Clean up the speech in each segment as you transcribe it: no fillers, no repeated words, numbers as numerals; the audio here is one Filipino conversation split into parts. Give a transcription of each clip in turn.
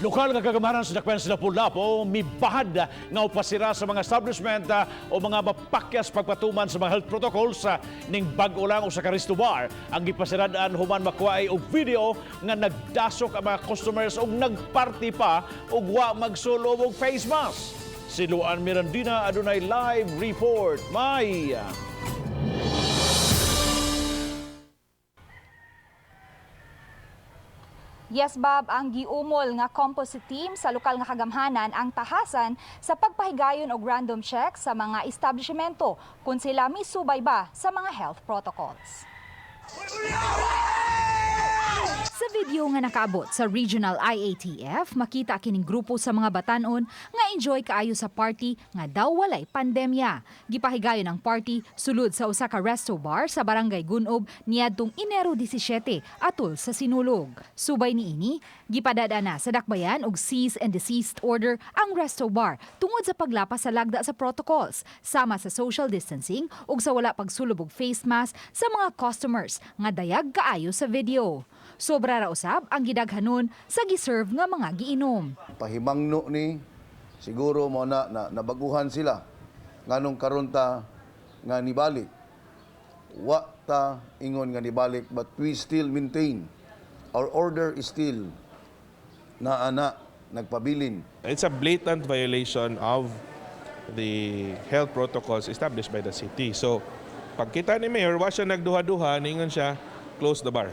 Lokal nga kagamaran sa dakpan sa Lapu-Lap mibahad nga upasira sa mga establishment o mga mapakyas pagpatuman sa mga health protocols ning bag-o lang o sa Resto bar. Ang gipasiraan human makuha ay og video nga nagdasok ang mga customers og nag-party pa og wa magsulo og face mask. Si Luan Mirandina adunay live report. May Yes, Bob, ang giumol nga composite team sa lokal nga kagamhanan ang tahasan sa pagpahigayon og random check sa mga establishmento kung sila misubay ba sa mga health protocols. Sa video nga nakaabot sa Regional IATF, makita kining grupo sa mga batanon nga enjoy kaayo sa party nga daw walay pandemya. Gipahigayon ang party sulod sa usa ka resto bar sa Barangay Gunob niadtong Enero 17 atol sa Sinulog. Subay niini, gipadada na sa dakbayan og cease and desist order ang resto bar tungod sa paglapas sa lagda sa protocols, sama sa social distancing ug sa wala pagsulob og face mask sa mga customers nga dayag kaayo sa video. Sobra ra usab ang gidaghanon sa giserve nga mga giinom. Pahimangno ni siguro mo na nabaguhan sila nganong karon ta nga nibalik. Wa ta ingon nga nibalik but we still maintain our order is still na nagpabilin. It's a blatant violation of the health protocols established by the city. So pagkita ni Mayor, wa siya nagduha-duha, ningon siya close the bar.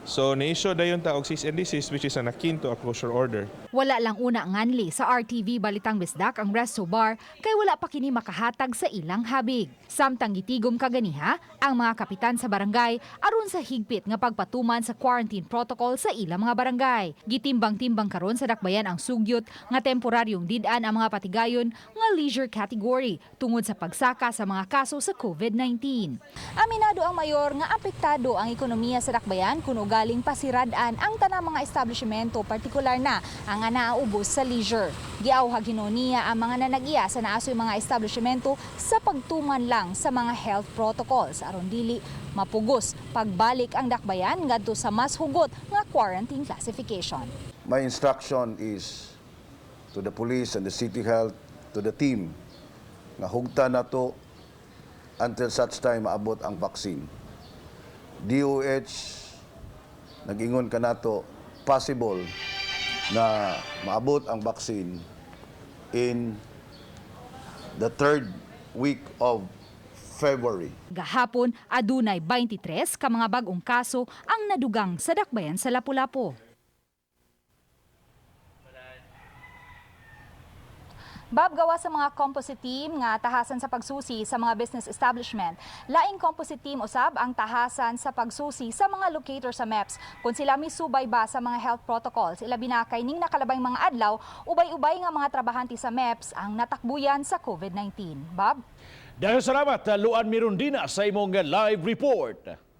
So, na-issue dayon ta og cease and desist which is akin to a closure order. Wala lang una nganli sa RTV Balitang Bisdak ang resto bar kay wala pa kini makahatag sa ilang habig. Samtang gitigom kaganiha ang mga kapitan sa barangay aron sa higpit nga pagpatuman sa quarantine protocol sa ilang mga barangay. Gitimbang-timbang karon sa dakbayan ang sugyot nga temporaryong did-an ang mga patigayon nga leisure category tungod sa pagsaka sa mga kaso sa COVID-19. Aminado ang mayor nga apektado ang ekonomiya sa dakbayan kuno galing pasiradaan ang tanang mga establishmento, partikular na ang naubos sa leisure. Giawhag hinuniya ang mga nanag-iya sa naasoy mga establishmento sa pagtuman lang sa mga health protocols aron dili mapugos pagbalik ang dakbayan ngadto sa mas hugot nga quarantine classification. My instruction is to the police and the city health, to the team, nga hugta na to until such time maabot ang vaccine. DOH nag-ingon ka nato possible na maabot ang vaccine in the 3rd week of February. Gahapon, adunay 23 ka mga bag-ong kaso ang nadugang sa dakbayan sa Lapu-Lapu. Bob, gawa sa mga composite team nga tahasan sa pagsusi sa mga business establishment. Laing composite team usab ang tahasan sa pagsusi sa mga locator sa MEPS kung sila misubay ba sa mga health protocols. Ilabi na kay ning nakalabay mga adlaw, ubay-ubay nga mga trabahante sa MEPS ang natakbuyan sa COVID-19. Bob? dahil salamat Luan Mirandina sa imong live report.